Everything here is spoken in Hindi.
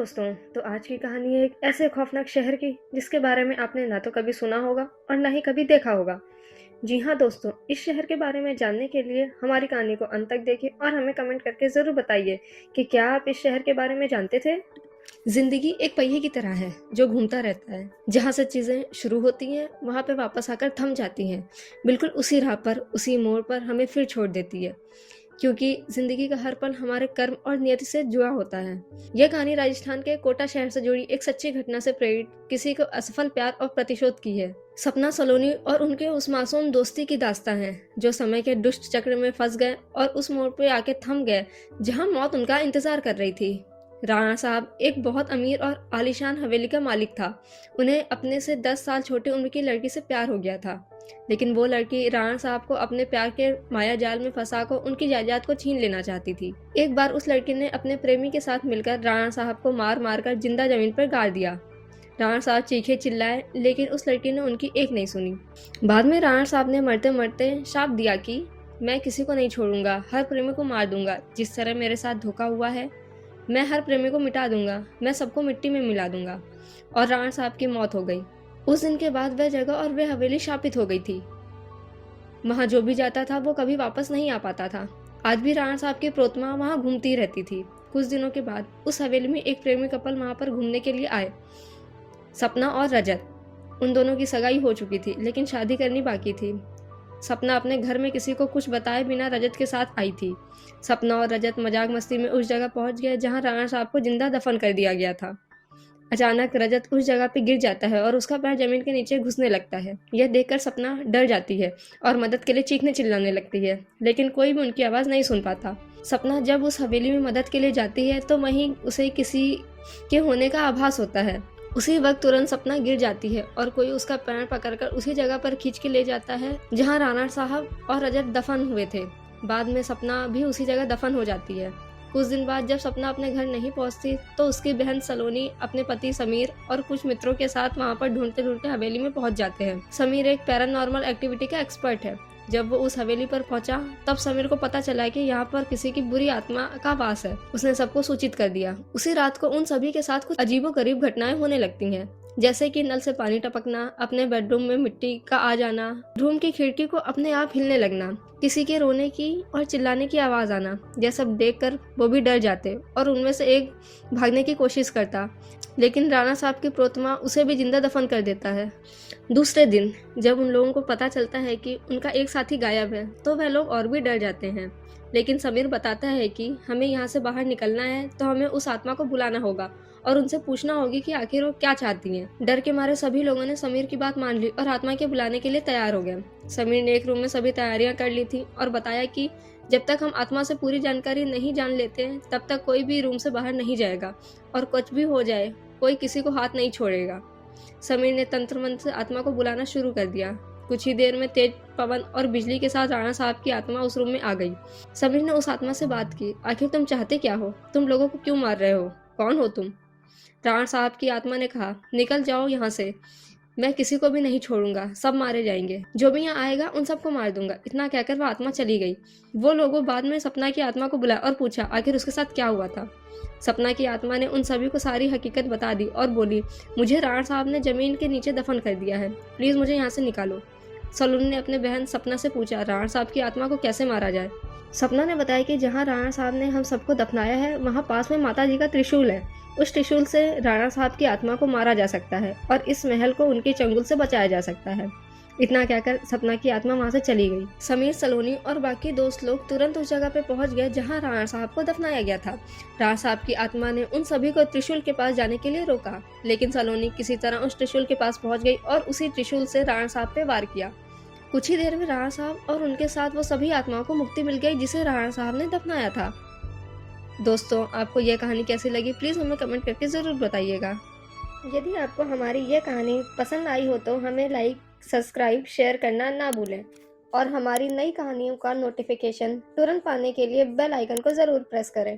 दोस्तों, तो आज की कहानी है एक ऐसे खौफनाक शहर की जिसके बारे में आपने ना तो कभी सुना होगा और ना ही कभी देखा होगा। जी हाँ दोस्तों, इस शहर के बारे में जानने के लिए हमारी कहानी को अंत तक देखें और हमें कमेंट करके ज़रूर बताइए कि क्या आप इस शहर के बारे में जानते थे। जिंदगी एक पहिए की तरह है जो घूमता रहता है। जहाँ से चीजें शुरू होती हैं वहां पे वापस आकर थम जाती हैं। बिल्कुल उसी राह पर, उसी मोड़ पर हमें फिर छोड़ देती है, क्योंकि जिंदगी का हर पल हमारे कर्म और नियति से जुड़ा होता है। यह कहानी राजस्थान के कोटा शहर से जुड़ी एक सच्ची घटना से प्रेरित किसी को असफल प्यार और प्रतिशोध की है। सपना सलोनी और उनके उस मासूम दोस्ती की दास्तां है जो समय के दुष्ट चक्र में फंस गए और उस मोड़ पे आके थम गए जहां मौत उनका इंतजार कर रही थी। राणा साहब एक बहुत अमीर और आलीशान हवेली का मालिक था। उन्हें अपने से 10 साल छोटी उम्र की लड़की से प्यार हो गया था, लेकिन वो लड़की राणा साहब को अपने प्यार के माया जाल में फंसाकर उनकी जायदाद को छीन लेना चाहती थी। एक बार उस लड़की ने अपने प्रेमी के साथ मिलकर राणा साहब को मार मार कर जिंदा जमीन पर गाड़ दिया। राणा साहब चीखे चिल्लाए, लेकिन उस लड़की ने उनकी एक नहीं सुनी। बाद में राणा साहब ने मरते मरते शाप दिया कि मैं किसी को नहीं छोड़ूंगा, हर प्रेमी को मार दूंगा। जिस तरह मेरे साथ धोखा हुआ है, मैं हर प्रेमी को मिटा दूंगा, मैं सबको मिट्टी में मिला दूंगा। और राणा साहब की मौत हो गई। उस दिन के बाद वह जगह और वह हवेली शापित हो गई थी। वहां जो भी जाता था वो कभी वापस नहीं आ पाता था। आज भी राणा साहब की प्रोतमा वहां घूमती रहती थी। कुछ दिनों के बाद उस हवेली में एक प्रेमी कपल वहां पर घूमने के लिए आए, सपना और रजत। उन दोनों की सगाई हो चुकी थी, लेकिन शादी करनी बाकी थी। सपना अपने घर में किसी को कुछ बताए बिना रजत के साथ आई थी। सपना और रजत मजाक मस्ती में उस जगह पहुंच गए जहां राणा साहब को जिंदा दफन कर दिया गया था। अचानक रजत उस जगह पे गिर जाता है और उसका पैर जमीन के नीचे घुसने लगता है। यह देखकर सपना डर जाती है और मदद के लिए चीखने चिल्लाने लगती है, लेकिन कोई भी उनकी आवाज़ नहीं सुन पाता। सपना जब उस हवेली में मदद के लिए जाती है तो वहीं उसे किसी के होने का आभास होता है। उसी वक्त तुरंत सपना गिर जाती है और कोई उसका पैर पकड़कर उसी जगह पर खींच के ले जाता है जहां राणा साहब और रजत दफन हुए थे। बाद में सपना भी उसी जगह दफन हो जाती है। कुछ दिन बाद जब सपना अपने घर नहीं पहुंचती तो उसकी बहन सलोनी अपने पति समीर और कुछ मित्रों के साथ वहां पर ढूंढते ढूंढते हवेली में पहुंच जाते हैं। समीर एक पैरानॉर्मल एक्टिविटी का एक्सपर्ट है। जब वो उस हवेली पर पहुंचा तब समीर को पता चला कि यहाँ पर किसी की बुरी आत्मा का वास है। उसने सबको सूचित कर दिया। उसी रात को उन सभी के साथ कुछ अजीबोगरीब घटनाएं होने लगती हैं, जैसे कि नल से पानी टपकना, अपने बेडरूम में मिट्टी का आ जाना, रूम की खिड़की को अपने आप हिलने लगना, किसी के रोने की और चिल्लाने की आवाज आना। यह सब देखकर वो भी डर जाते और उनमें से एक भागने की कोशिश करता, लेकिन राणा साहब की प्रोतमा उसे भी जिंदा दफन कर देता है। दूसरे दिन जब उन लोगों को पता चलता है कि उनका एक साथी गायब है तो वह लोग और भी डर जाते हैं, लेकिन समीर बताता है कि हमें यहाँ से बाहर निकलना है तो हमें उस आत्मा को बुलाना होगा और उनसे पूछना होगी कि आखिर वो क्या चाहती हैं। डर के मारे सभी लोगों ने समीर की बात मान ली और आत्मा के बुलाने के लिए तैयार हो गए। समीर ने एक रूम में सभी तैयारियां कर ली थी और बताया कि जब तक हम आत्मा से पूरी जानकारी नहीं जान लेते तब तक कोई भी रूम से बाहर नहीं जाएगा और कुछ भी हो जाए कोई किसी को हाथ नहीं छोड़ेगा। समीर ने तंत्र मंत्र से आत्मा को बुलाना शुरू कर दिया। कुछ ही देर में तेज पवन और बिजली के साथ राणा साहब की आत्मा उस रूम में आ गई। समीर ने उस आत्मा से बात की, आखिर तुम चाहते क्या हो? तुम लोगों को क्यों मार रहे हो? कौन हो तुम? राणा साहब की आत्मा ने कहा, निकल जाओ यहाँ से, मैं किसी को भी नहीं छोड़ूंगा, सब मारे जाएंगे, जो भी यहाँ आएगा उन सबको मार दूंगा। इतना कहकर वह आत्मा चली गई। वो लोगों बाद में सपना की आत्मा को बुलाया और पूछा आखिर उसके साथ क्या हुआ था। सपना की आत्मा ने उन सभी को सारी हकीकत बता दी और बोली, मुझे राणा साहब ने जमीन के नीचे दफन कर दिया है, प्लीज मुझे यहाँ से निकालो। सलोनी ने अपने बहन सपना से पूछा, राणा साहब की आत्मा को कैसे मारा जाए? सपना ने बताया कि जहाँ राणा साहब ने हम सबको दफनाया है वहाँ पास में माता जी का त्रिशूल है। उस त्रिशूल से राणा साहब की आत्मा को मारा जा सकता है और इस महल को उनके चंगुल से बचाया जा सकता है। इतना कहकर सपना की आत्मा वहां से चली गई। समीर, सलोनी और बाकी दोस्त लोग तुरंत उस जगह पे पहुंच गए जहां राणा साहब को दफनाया गया था। राणा साहब की आत्मा ने उन सभी को त्रिशूल के पास जाने के लिए रोका, लेकिन सलोनी किसी तरह उस त्रिशूल के पास पहुंच गई और उसी त्रिशूल से राणा साहब पे वार किया। कुछ ही देर में राणा साहब और उनके साथ वो सभी आत्माओं को मुक्ति मिल गई जिसे राणा साहब ने दफनाया था। दोस्तों, आपको यह कहानी कैसी लगी प्लीज हमें कमेंट करके जरूर बताइएगा। यदि आपको हमारी यह कहानी पसंद आई हो तो हमें लाइक, सब्सक्राइब, शेयर करना ना भूलें और हमारी नई कहानियों का नोटिफिकेशन तुरंत पाने के लिए बेल आइकन को जरूर प्रेस करें।